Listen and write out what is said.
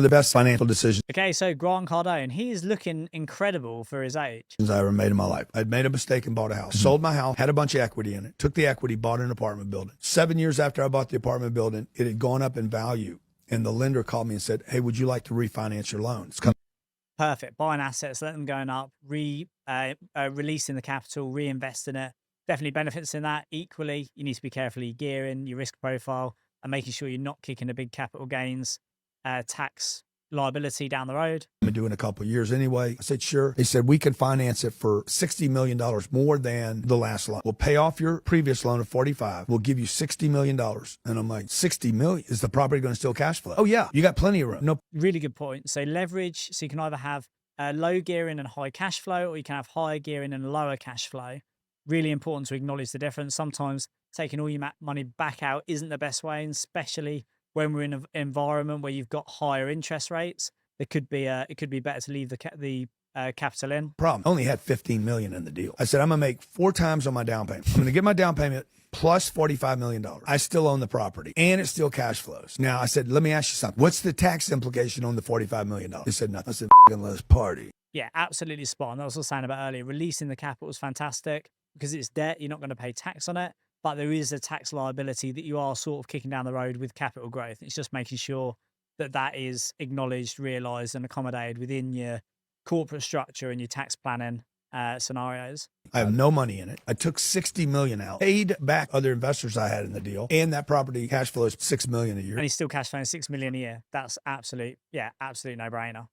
the best financial decisions Okay, so Grant Cardone, he is looking incredible for his age. I ever made in my life. I'd made a mistake and bought a house. Sold my house, had a bunch of equity in it, took the equity, bought an apartment building. 7 years after I bought the apartment building, it had gone up in value. And the lender called me and said, hey, would you like to refinance your loan? It's coming. Perfect. Buying assets, let them going up, releasing the capital, reinvesting it. Definitely benefits in that. Equally, you need to be carefully gearing your risk profile and making sure you're not kicking a big capital gains tax liability down the road. I'm doing a couple of years anyway. I said, sure. They said, we can finance it for $60 million more than the last loan. We'll pay off your previous loan of 45. We'll give you $60 million. And I'm like, 60 million? Is the property going to still cash flow? Oh yeah, you got plenty of room. No. Really good point. So leverage, so you can either have low gearing and high cash flow, or you can have high gearing and lower cash flow. Really important to acknowledge the difference. Sometimes taking all your money back out isn't the best way, and especially when we're in an environment where you've got higher interest rates, it could be better to leave the capital in. Problem. I only had 15 million in the deal. I said, I'm going to make 4 times on my down payment. I'm going to get my down payment plus $45 million. I still own the property and it still cash flows. Now I said, let me ask you something. What's the tax implication on the $45 million? They said nothing. I said, let's party. Yeah, absolutely spot on. That was what I was saying about earlier. Releasing the capital is fantastic because it's debt. You're not going to pay tax on it. But there is a tax liability that you are sort of kicking down the road with capital growth. It's just making sure that that is acknowledged, realised and accommodated within your corporate structure and your tax planning scenarios. I have no money in it. I took 60 million out, paid back other investors I had in the deal, and that property cash flows $6 million a year. And he's still cash flowing $6 million a year. That's absolute no-brainer.